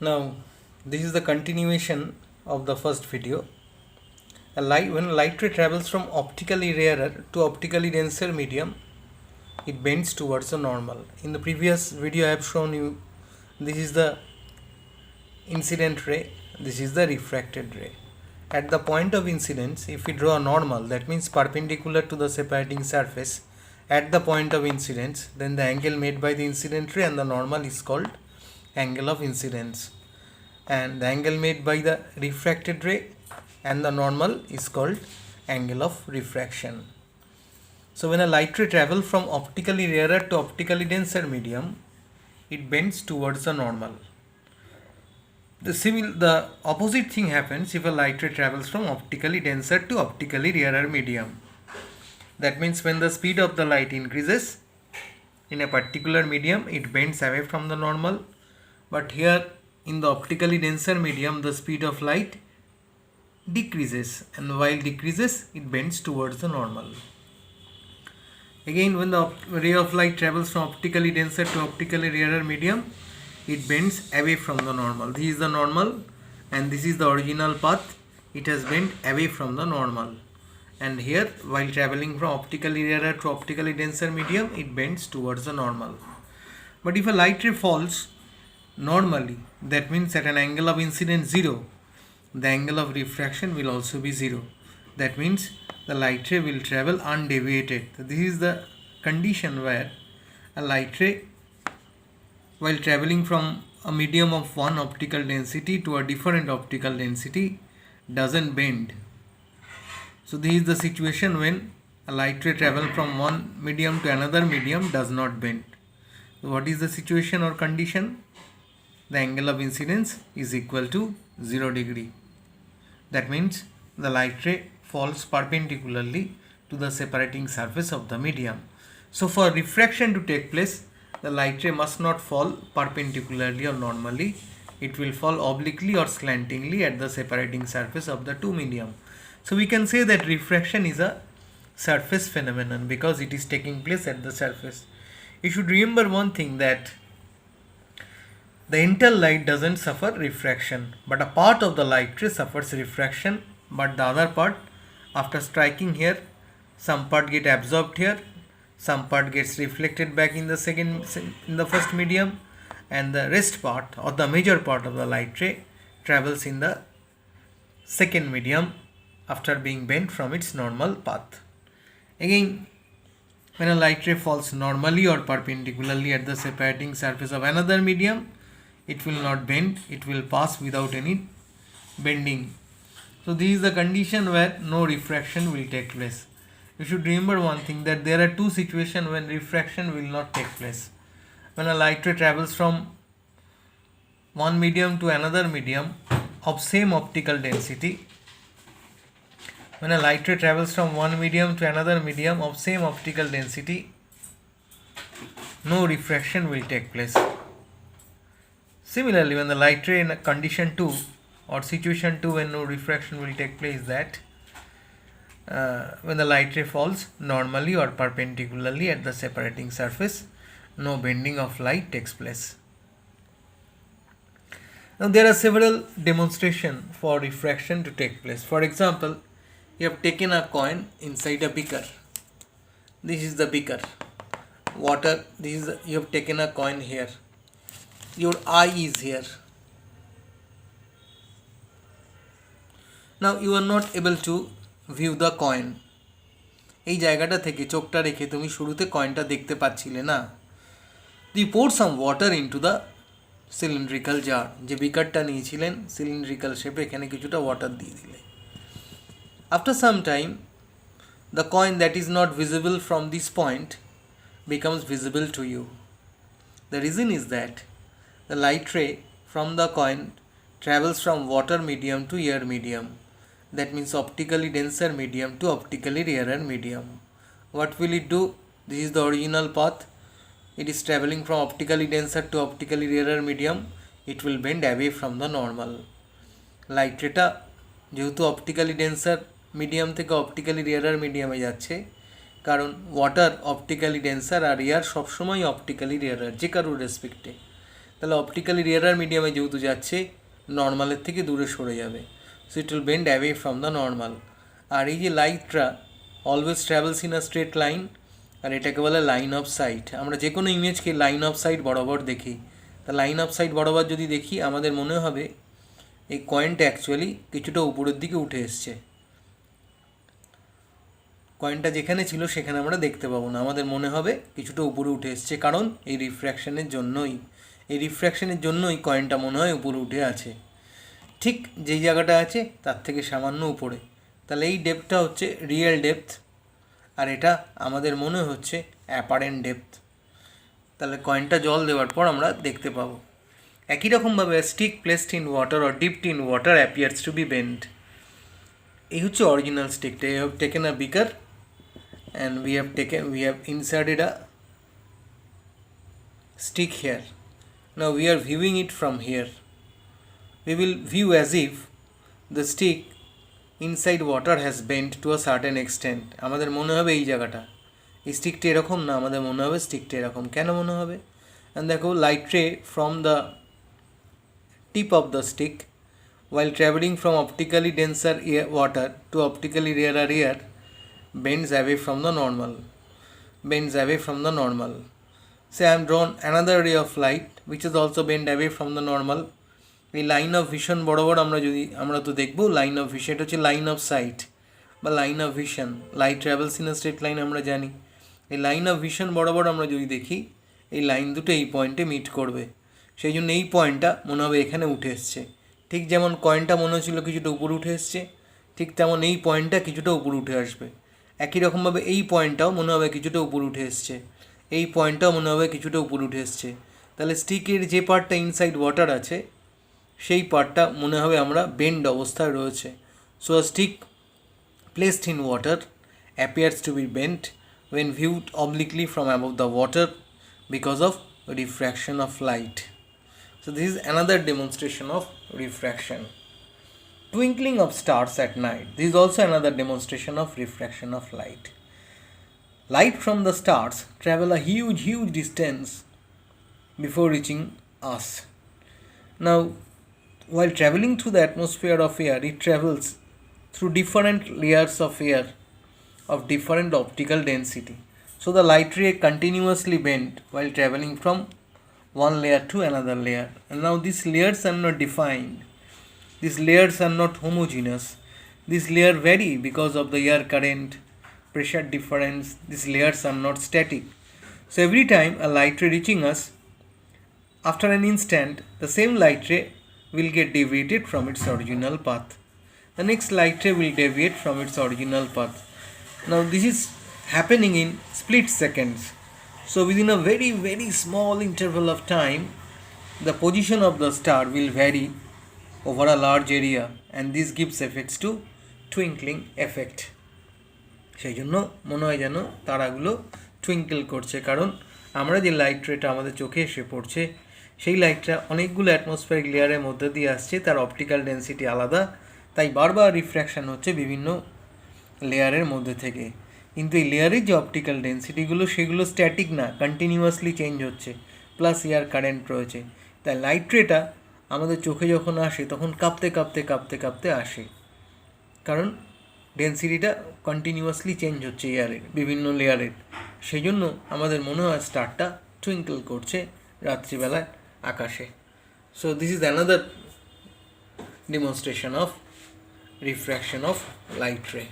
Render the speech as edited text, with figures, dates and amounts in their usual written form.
Now, this is the continuation of the first video. When light ray travels from optically rarer to optically denser medium, it bends towards the normal. In the previous video, I have shown you this is the incident ray, this is the refracted ray. At the point of incidence, if we draw a normal, that means perpendicular to the separating surface at the point of incidence, then the angle made by the incident ray and the normal is called angle of incidence, and the angle made by the refracted ray and the normal is called angle of refraction. So when a light ray travels from optically rarer to optically denser medium, it bends towards the normal. The opposite thing happens if a light ray travels from optically denser to optically rarer medium. That means when the speed of the light increases in a particular medium, it bends away from the normal. But here in the optically denser medium, the speed of light decreases, and while decreases, it bends towards the normal. Again, when the ray of light travels from optically denser to optically rarer medium, it bends away from the normal. This is the normal and this is the original path. It has bent away from the normal. And here, while traveling from optically rarer to optically denser medium, it bends towards the normal. But if a light ray falls normally, that means at an angle of incidence 0, the angle of refraction will also be 0. That means the light ray will travel undeviated. This is the condition where a light ray, while traveling from a medium of one optical density to a different optical density, doesn't bend. So this is the situation when a light ray travels from one medium to another medium does not bend. So what is the situation or condition? The angle of incidence is equal to 0 degree. That means the light ray falls perpendicularly to the separating surface of the medium. So for refraction to take place, the light ray must not fall perpendicularly or normally. It will fall obliquely or slantingly at the separating surface of the two medium. So we can say that refraction is a surface phenomenon because it is taking place at the surface. You should remember one thing, that the entire light doesn't suffer refraction, but a part of the light ray suffers refraction, but the other part, after striking here, some part get absorbed here, some part gets reflected back in the first medium, and the rest part or the major part of the light ray travels in the second medium after being bent from its normal path. Again, when a light ray falls normally or perpendicularly at the separating surface of another medium, it will not bend, it will pass without any bending. So this is the condition where no refraction will take place. You should remember one thing, that there are two situations when refraction will not take place. When a light ray travels from one medium to another medium of same optical density, when a light ray travels from one medium to another medium of same optical density, no refraction will take place. Similarly, when the light ray in condition 2 or situation 2 when no refraction will take place, that when the light ray falls normally or perpendicularly at the separating surface, no bending of light takes place. Now there are several demonstrations for refraction to take place. For example, you have taken a coin inside a beaker. This is the beaker. Water, you have taken a coin here. Your eye is here. Now you are not able to view the coin. এই জায়গাটা থেকে চোখটা রেখে তুমি শুরুতে কয়েনটা দেখতে পাচ্ছিলে না. You poured some water into the cylindrical jar. যে বিকারটা নিয়েছিলেন cylindrical shape, এখানে কিছুটা water দিয়ে দিলে. After some time, the coin that is not visible from this point becomes visible to you. The reason is that the light ray from the coin travels from water medium to air medium. That means optically denser medium to optically rarer medium. What will it do? This is the original path. It is traveling from optically denser to optically rarer medium. It will bend away from the normal. Light ray ta যেহেতু optically denser medium থেকে optically rarer medium এ যাচ্ছে, কারণ water optically denser আর air সবসময় optically rarer যে কারোর রেসপেক্টে, তাহলে optically রেয়ারার মিডিয়ামে যেহেতু যাচ্ছে নর্মালের থেকে দূরে সরে যাবে, so it will bend away from the normal. আর এই যে লাইটটা always travels in a straight line, আর এটাকে বলে লাইন অফ সাইট। আমরা যে কোনো ইমেজকে লাইন অফ সাইট বরাবর দেখি, তা লাইন অফ সাইট বরাবর যদি দেখি আমাদের মনে হবে এই কয়েনটা অ্যাকচুয়ালি কিছুটা উপরের দিকে উঠে এসছে। কয়েনটা যেখানে ছিল সেখানে আমরা দেখতে পাবো না, আমাদের মনে হবে কিছুটা উপরে উঠে এসছে, কারণ এই রিফ্র্যাকশনের জন্যই কয়েনটা মনে হয় উপরে উঠে আছে, ঠিক যেই জায়গাটা আছে তার থেকে সামান্য উপরে। তাহলে এই ডেপথটা হচ্ছে রিয়েল ডেপথ, আর এটা আমাদের মনে হচ্ছে অ্যাপারেন্ট ডেপথ। তাহলে কয়েনটা জল দেওয়ার পর আমরা দেখতে পাবো। একই রকমভাবে stick placed in water or dipped in water appears to be bend. এই হচ্ছে অরিজিনাল স্টিকটা। You have taken a beaker and we have inserted a stick here. Now we are viewing it from here. We will view as if the stick inside water has bent to a certain extent. আমাদের মনে হবে এই জায়গাটা, এই স্টিকটা এরকম না, আমাদের মনে হবে স্টিকটা এরকম। কেন মনে হবে? and দেখো light ray from the tip of the stick while traveling from optically denser water to optically rarer air bends away from the normal. Say I am drawn another ray of light which is also bent away from the normal. এই line of vision বরাবর আমরা তো দেখবো line of vision, এটা হচ্ছে line of sight বা line of vision. Light travels in a straight line আমরা জানি। এই লাইন অফ ভিশন বরাবর আমরা যদি দেখি এই লাইন দুটো এই পয়েন্টে মিট করবে, সেই জন্য এই পয়েন্টটা মনে হবে এখানে উঠে এসছে। ঠিক যেমন কয়েনটা মনে হচ্ছিল কিছুটা উপরে উঠে এসছে, ঠিক তেমন এই পয়েন্টটা কিছুটা উপরে উঠে আসবে। একই রকমভাবে এই পয়েন্টটাও মনে হবে কিছুটা উপরে উঠে এসছে, এই পয়েন্টটাও মনে হবে কিছুটা উপরে উঠে এসছে। তাহলে স্টিকের যে পার্টটা ইনসাইড ওয়াটার আছে সেই পার্টটা মনে হবে আমরা বেন্ড অবস্থায় রয়েছে। So a stick placed in water appears to be bent when viewed obliquely from above the water because of refraction of light. So this is another demonstration of refraction. Twinkling of stars at night. This is also another demonstration of refraction of light. Light from the stars travel a huge distance before reaching us. Now, while traveling through the atmosphere of air, it travels through different layers of air of different optical density. So the light ray continuously bend while traveling from one layer to another layer. And now these layers are not defined. These layers are not homogeneous. These layers vary because of the air current, pressure difference. These layers are not static. So every time a light ray reaching us, after an instant, the same light ray will get deviated from its original path. The next light ray will deviate from its original path. Now this is happening in split seconds. So within a very small interval of time, the position of the star will vary over a large area, and this gives effects to twinkling effect. সেই জন্য মনে হয় যেন তারাগুলো twinkle করছে, কারণ আমরা যে light রেটা আমাদের চোখে এসে পড়ছে সেই লাইটটা অনেকগুলো অ্যাটমসফিয়ারিক লেয়ারের মধ্যে দিয়ে আসছে, তার অপটিক্যাল ডেন্সিটি আলাদা, তাই বারবার রিফ্র্যাকশান হচ্ছে বিভিন্ন লেয়ারের মধ্যে থেকে। কিন্তু এই লেয়ারের যে অপটিক্যাল ডেন্সিটিগুলো সেগুলো স্ট্যাটিক না, কন্টিনিউয়াসলি চেঞ্জ হচ্ছে, প্লাস এয়ার কারেন্ট রয়েছে। তাই লাইট রেটা আমাদের চোখে যখন আসে তখন কাঁপতে আসে, কারণ ডেন্সিটিটা কন্টিনিউয়াসলি চেঞ্জ হচ্ছে এয়ারের বিভিন্ন লেয়ারের। সেই জন্য আমাদের মনে হয় স্টারটা টুইঙ্কল করছে রাত্রিবেলায় আকাশে। So this is another demonstration of refraction of light ray.